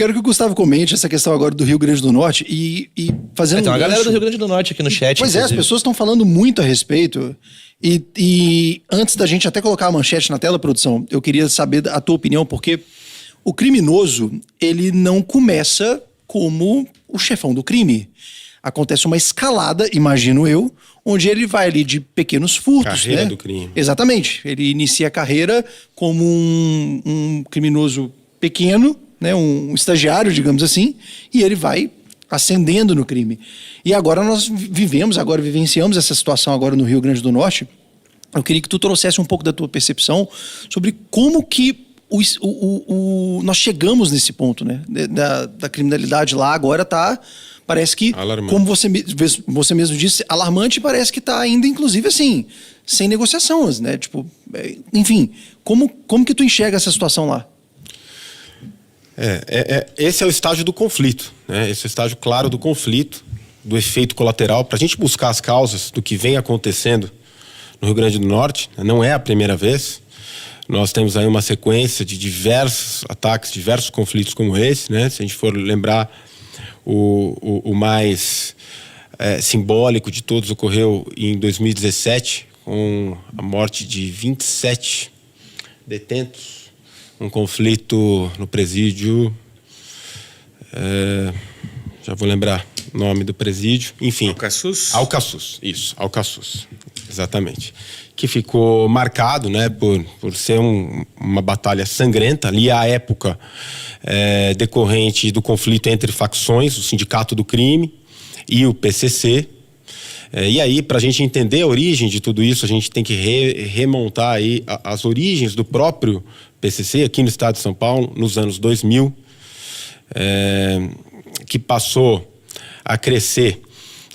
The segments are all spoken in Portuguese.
quero que o Gustavo comente essa questão agora do Rio Grande do Norte e fazendo Tem uma galera gancho. do Rio Grande do Norte aqui no chat. Pois é, as pessoas estão falando muito a respeito. E antes da gente até colocar a manchete na tela, produção, eu queria saber a tua opinião, porque o criminoso, ele não começa como o chefão do crime. Acontece uma escalada, imagino eu, onde ele vai ali de pequenos furtos. Carreira né? do crime. Exatamente. Ele inicia a carreira como um criminoso pequeno, né? Um estagiário, digamos assim, e ele vai ascendendo no crime. E agora nós vivenciamos essa situação agora no Rio Grande do Norte. Eu queria que tu trouxesse um pouco da tua percepção sobre como que nós chegamos nesse ponto, né? Da criminalidade lá agora tá, parece que, alarmante. como você mesmo disse, alarmante, parece que está ainda, inclusive, assim, sem negociações, né? Tipo, enfim, como que tu enxerga essa situação lá? Esse é o estágio do conflito, né? Esse é o estágio claro do conflito, do efeito colateral. Para a gente buscar as causas do que vem acontecendo no Rio Grande do Norte, não é a primeira vez. Nós temos aí uma sequência de diversos ataques, diversos conflitos como esse, né? Se a gente for lembrar, o mais simbólico de todos ocorreu em 2017, com a morte de 27 detentos, um conflito no presídio, já vou lembrar o nome do presídio, enfim. Alcaçuz, isso, Alcaçuz, exatamente. Que ficou marcado, né, por ser uma batalha sangrenta, ali à época decorrente do conflito entre facções, o Sindicato do Crime e o PCC. E aí, para a gente entender a origem de tudo isso, a gente tem que remontar aí as origens do próprio PCC aqui no estado de São Paulo, nos anos 2000, que passou a crescer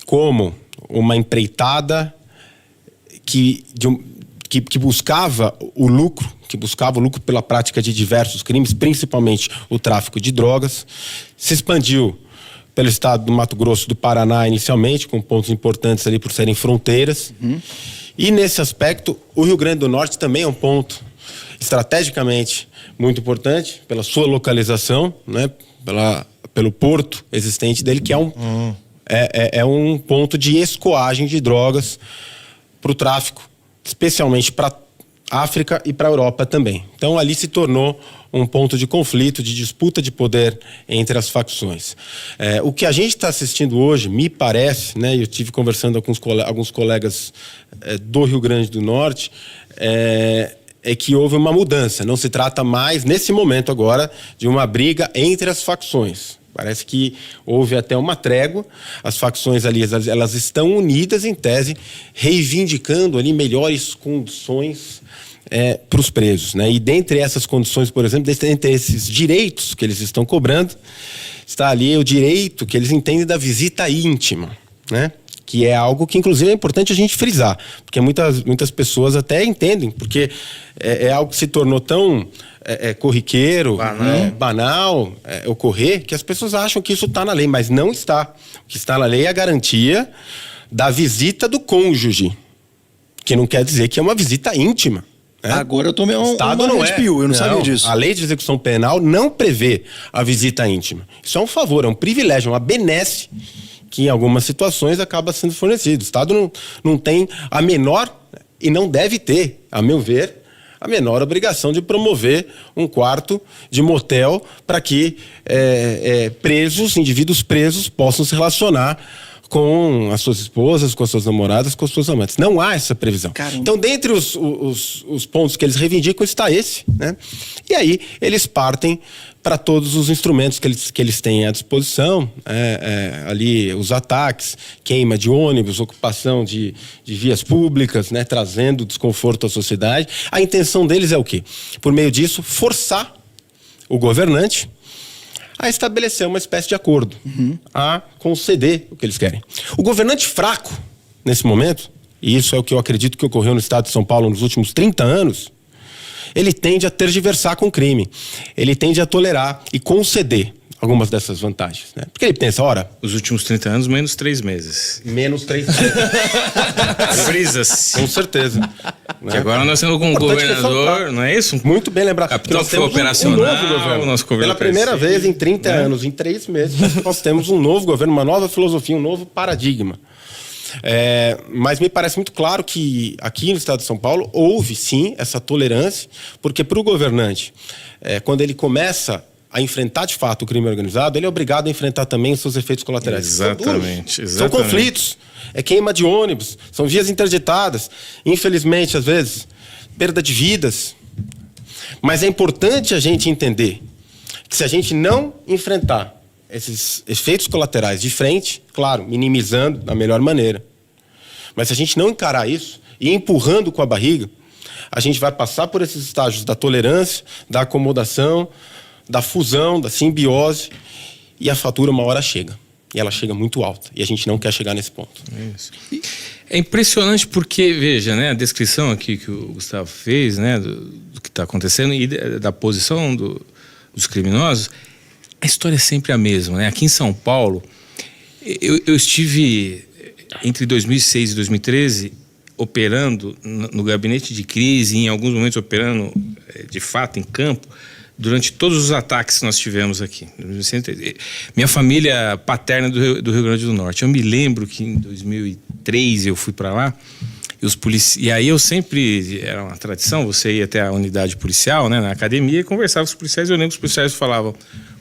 como uma empreitada que buscava o lucro, pela prática de diversos crimes, principalmente o tráfico de drogas. Se expandiu pelo estado do Mato Grosso, do Paraná inicialmente, com pontos importantes ali por serem fronteiras. E nesse aspecto, o Rio Grande do Norte também é um ponto estrategicamente muito importante pela sua localização, né? Pelo porto existente dele, que é um ponto de escoagem de drogas para o tráfico, especialmente para a África e para a Europa também. Então ali se tornou um ponto de conflito, de disputa de poder entre as facções. O que a gente está assistindo hoje, me parece, né, eu estive conversando com alguns colegas do Rio Grande do Norte, é que houve uma mudança. Não se trata mais, nesse momento agora, de uma briga entre as facções. Parece que houve até uma trégua. As facções ali, elas estão unidas em tese, reivindicando ali melhores condições para os presos, né? E dentre essas condições, por exemplo, dentre esses direitos que eles estão cobrando, está ali o direito que eles entendem da visita íntima, né? Que é algo que, inclusive, é importante a gente frisar, porque muitas pessoas até entendem, porque é algo que se tornou tão corriqueiro, banal ocorrer, que as pessoas acham que isso está na lei, mas não está. O que está na lei é a garantia da visita do cônjuge, que não quer dizer que é uma visita íntima. Né? Agora eu tomei um arrepio, eu não sabia disso. A lei de execução penal não prevê a visita íntima. Isso é um favor, é um privilégio, é uma benesse que em algumas situações acaba sendo fornecido. O Estado não tem a menor, e não deve ter, a meu ver, a menor obrigação de promover um quarto de motel para que indivíduos presos possam se relacionar com as suas esposas, com as suas namoradas, com as suas amantes. Não há essa previsão. Caramba. Então, dentre os pontos que eles reivindicam está esse, né? E aí eles partem para todos os instrumentos que eles têm à disposição, ali os ataques, queima de ônibus, ocupação de vias públicas, né? Trazendo desconforto à sociedade. A intenção deles é o quê? Por meio disso, forçar o governante a estabelecer uma espécie de acordo, a conceder o que eles querem. O governante fraco, nesse momento, e isso é o que eu acredito que ocorreu no estado de São Paulo nos últimos 30 anos, ele tende a tergiversar com o crime, ele tende a tolerar e conceder. algumas dessas vantagens, né? Porque ele pensa, ora... Os últimos 30 anos, menos 3 meses. Menos 3 meses. Frisa-se. Com certeza. Que agora nós temos um governador, não é isso? Muito bem lembrado. Capitão nós temos operacional, um novo governo. Nosso governo Pela primeira vez em 30 anos, em 3 meses, nós temos um novo governo, uma nova filosofia, um novo paradigma. Mas me parece muito claro que aqui no estado de São Paulo houve sim essa tolerância, porque para o governante, quando ele começa a enfrentar de fato o crime organizado, ele é obrigado a enfrentar também os seus efeitos colaterais. Exatamente. São conflitos, queima de ônibus, são vias interditadas, infelizmente às vezes perda de vidas. Mas é importante a gente entender que se a gente não enfrentar esses efeitos colaterais de frente, claro, minimizando da melhor maneira, mas se a gente não encarar isso e empurrando com a barriga, a gente vai passar por esses estágios da tolerância, da acomodação, da fusão, da simbiose, e a fatura uma hora chega. E ela chega muito alta. E a gente não quer chegar nesse ponto. Isso. É impressionante porque, veja, né, a descrição aqui que o Gustavo fez, né, do que está acontecendo e da posição dos criminosos, a história é sempre a mesma, né? Aqui em São Paulo, eu estive entre 2006 e 2013 operando no gabinete de crise, em alguns momentos operando de fato em campo, durante todos os ataques que nós tivemos aqui. Minha família paterna do Rio Grande do Norte. Eu me lembro que em 2003 eu fui para lá e aí eu sempre, era uma tradição, você ia até a unidade policial, né, na academia, e conversava com os policiais. Eu lembro que os policiais falavam: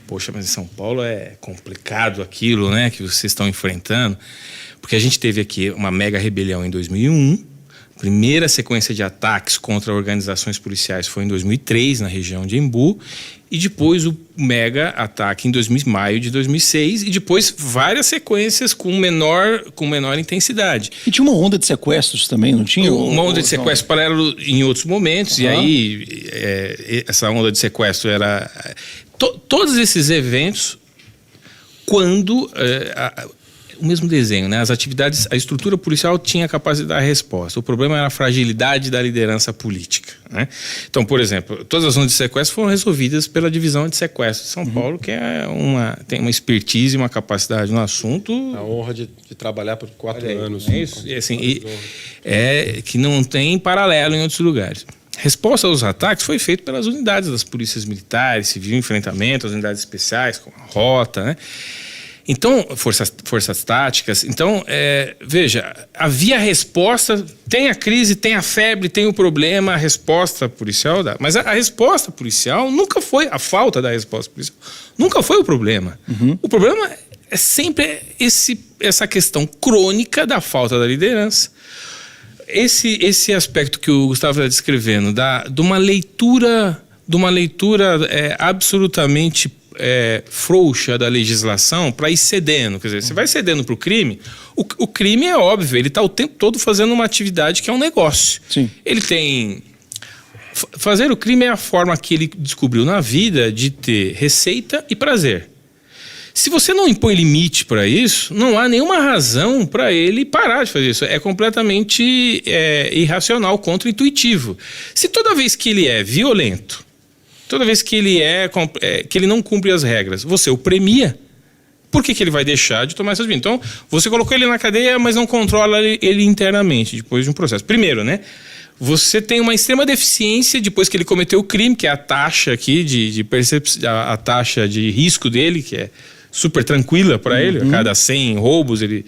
poxa, mas em São Paulo é complicado aquilo, né, que vocês estão enfrentando. Porque a gente teve aqui uma mega rebelião em 2001, primeira sequência de ataques contra organizações policiais foi em 2003, na região de Embu, e depois o mega ataque em maio de 2006, e depois várias sequências com menor intensidade. E tinha uma onda de sequestros também, não tinha? Uma onda de sequestro paralelo em outros momentos, e aí essa onda de sequestro era... todos esses eventos, quando... o mesmo desenho, né? As atividades, a estrutura policial tinha capacidade de dar resposta. O problema era a fragilidade da liderança política, né? Então, por exemplo, todas as ondas de sequestro foram resolvidas pela divisão de sequestro de São Paulo, que tem uma expertise e uma capacidade no assunto. A honra de trabalhar por 4 anos. É isso, que não tem paralelo em outros lugares. Resposta aos ataques foi feita pelas unidades das polícias militares, civil, enfrentamento, as unidades especiais, como a Rota, né? Então, forças táticas. Então, veja, havia resposta, tem a crise, tem a febre, tem o problema, a resposta policial dá. Mas a resposta policial nunca foi, a falta da resposta policial nunca foi o problema. Uhum. O problema é sempre essa questão crônica da falta da liderança. Esse aspecto que o Gustavo está descrevendo, de uma leitura absolutamente frouxa da legislação para ir cedendo. Quer dizer, você vai cedendo para o crime. O crime é óbvio, ele está o tempo todo fazendo uma atividade que é um negócio. Sim. Ele tem... Fazer o crime é a forma que ele descobriu na vida de ter receita e prazer. Se você não impõe limite para isso, não há nenhuma razão para ele parar de fazer isso. É completamente irracional, contra-intuitivo. Se toda vez que ele é violento, toda vez que ele não cumpre as regras, você o premia, por que ele vai deixar de tomar essas medidas? Então, você colocou ele na cadeia, mas não controla ele internamente, depois de um processo. Primeiro, né? Você tem uma extrema deficiência depois que ele cometeu o crime, que é a taxa aqui a taxa de risco dele, que é super tranquila para ele. A cada 100 roubos ele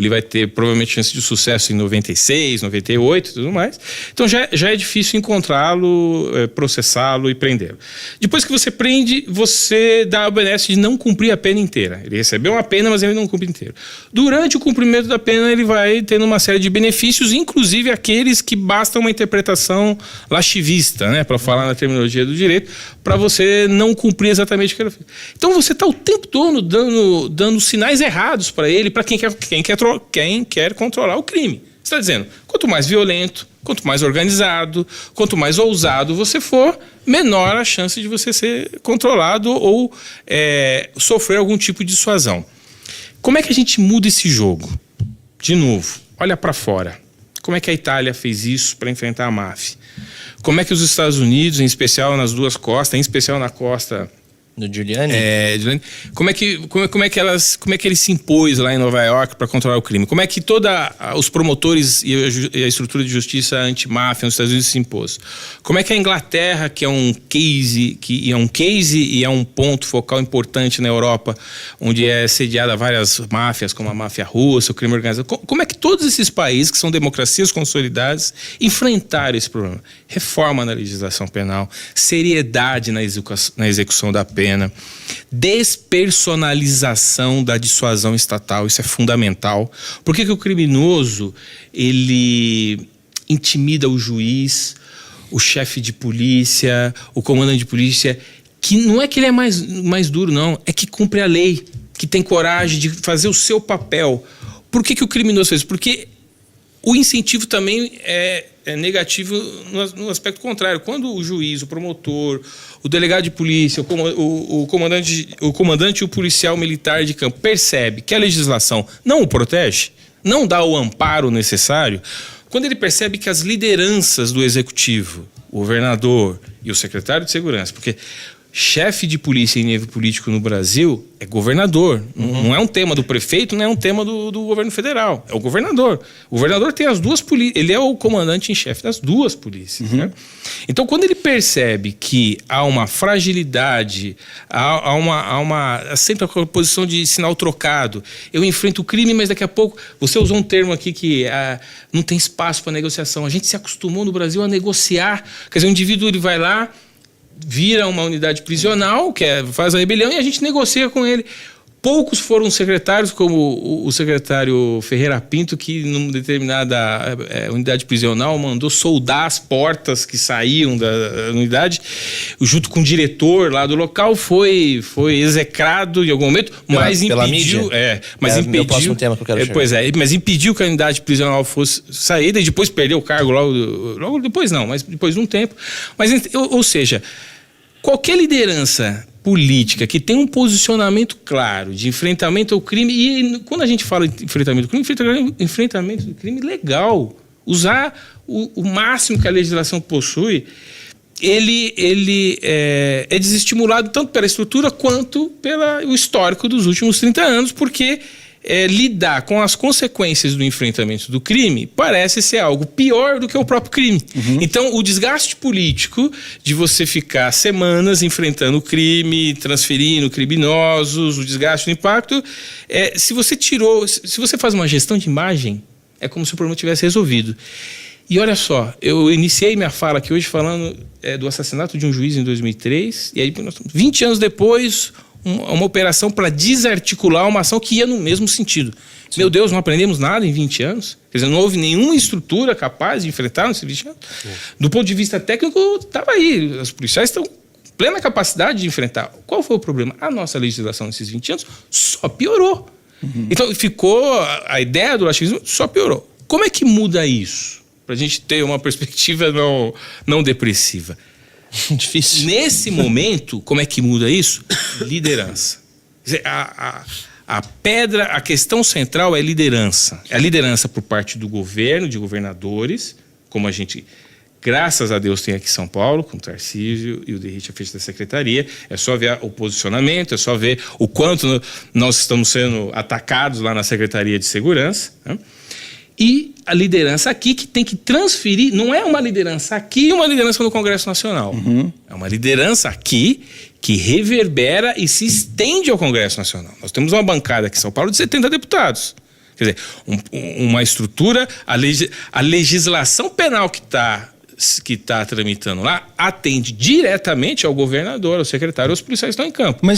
vai ter provavelmente chance de sucesso em 96, 98 e tudo mais. Então já é difícil encontrá-lo, processá-lo e prendê-lo. Depois que você prende, você dá a benesse de não cumprir a pena inteira. Ele recebeu uma pena, mas ele não cumpre inteiro. Durante o cumprimento da pena, ele vai tendo uma série de benefícios, inclusive aqueles que basta uma interpretação laxivista, né, para falar na terminologia do direito, para você não cumprir exatamente o que ele fez. Então você está o tempo todo dando sinais errados para ele, para quem quer controlar o crime. Você está dizendo, quanto mais violento, quanto mais organizado, quanto mais ousado você for, menor a chance de você ser controlado ou sofrer algum tipo de dissuasão. Como é que a gente muda esse jogo? De novo, olha para fora. Como é que a Itália fez isso para enfrentar a máfia? Como é que os Estados Unidos, em especial nas duas costas, em especial na costa Do Giuliani? Giuliani. Como é que ele se impôs lá em Nova York para controlar o crime? Como é que todos os promotores e a estrutura de justiça antimáfia nos Estados Unidos se impôs? Como é que a Inglaterra, que é um case e é um ponto focal importante na Europa, onde é sediada várias máfias, como a máfia russa, o crime organizado, como é que todos esses países, que são democracias consolidadas, enfrentaram esse problema? Reforma na legislação penal, seriedade na execução da pena, despersonalização da dissuasão estatal, isso é fundamental. Por que o criminoso, ele intimida o juiz, o chefe de polícia, o comandante de polícia, que não é que ele é mais duro, não, é que cumpre a lei, que tem coragem de fazer o seu papel. Por que o criminoso fez isso? Porque o incentivo também é negativo no aspecto contrário. Quando o juiz, o promotor, o delegado de polícia, o comandante e o policial militar de campo percebe que a legislação não o protege, não dá o amparo necessário, quando ele percebe que as lideranças do executivo, o governador e o secretário de segurança, porque chefe de polícia em nível político no Brasil é governador. Não é um tema do prefeito, não é um tema do governo federal. É o governador. O governador tem as duas polícias. Ele é o comandante em chefe das duas polícias. Né? Então, quando ele percebe que há uma fragilidade, há sempre a posição de sinal trocado. Eu enfrento o crime, mas daqui a pouco... Você usou um termo aqui que não tem espaço para negociação. A gente se acostumou no Brasil a negociar. Quer dizer, o indivíduo ele vai lá, vira uma unidade prisional, faz a rebelião e a gente negocia com ele. Poucos foram secretários, como o secretário Ferreira Pinto, que numa determinada unidade prisional mandou soldar as portas que saíam da unidade, junto com o diretor lá do local, foi execrado em algum momento, mas impediu... Mas impediu... o próximo tema que eu quero chegar. Pois é, mas impediu que a unidade prisional fosse saída e depois perdeu o cargo logo depois não, mas depois de um tempo. Mas, ou seja, qualquer liderança política que tem um posicionamento claro de enfrentamento ao crime, e quando a gente fala de enfrentamento ao crime, enfrentamento do crime legal, usar o máximo que a legislação possui, ele é desestimulado tanto pela estrutura quanto pelo histórico dos últimos 30 anos, porque lidar com as consequências do enfrentamento do crime parece ser algo pior do que o próprio crime. Então, o desgaste político de você ficar semanas enfrentando o crime, transferindo criminosos, o desgaste do impacto, se você faz uma gestão de imagem, é como se o problema tivesse resolvido. E olha só, eu iniciei minha fala aqui hoje falando do assassinato de um juiz em 2003, e aí 20 anos depois... uma operação para desarticular uma ação que ia no mesmo sentido. Sim. Meu Deus, não aprendemos nada em 20 anos? Quer dizer, não houve nenhuma estrutura capaz de enfrentar nesses 20 anos? Sim. Do ponto de vista técnico, estava aí. Os policiais estão com plena capacidade de enfrentar. Qual foi o problema? A nossa legislação nesses 20 anos só piorou. Então, a ideia do laxismo só piorou. Como é que muda isso? Para a gente ter uma perspectiva não depressiva. Difícil. Nesse momento, como é que muda isso? Liderança. Quer dizer, a questão central é liderança. É a liderança por parte do governo, de governadores, como a gente, graças a Deus, tem aqui em São Paulo, com o Tarcísio e o Derrite à frente da secretaria. É só ver o posicionamento, é só ver o quanto nós estamos sendo atacados lá na Secretaria de Segurança, né? E a liderança aqui que tem que transferir, não é uma liderança aqui e uma liderança no Congresso Nacional. É uma liderança aqui que reverbera e se estende ao Congresso Nacional. Nós temos uma bancada aqui em São Paulo de 70 deputados. Quer dizer, uma estrutura, a legislação penal que está tramitando lá atende diretamente ao governador, ao secretário, aos policiais que estão em campo. Mas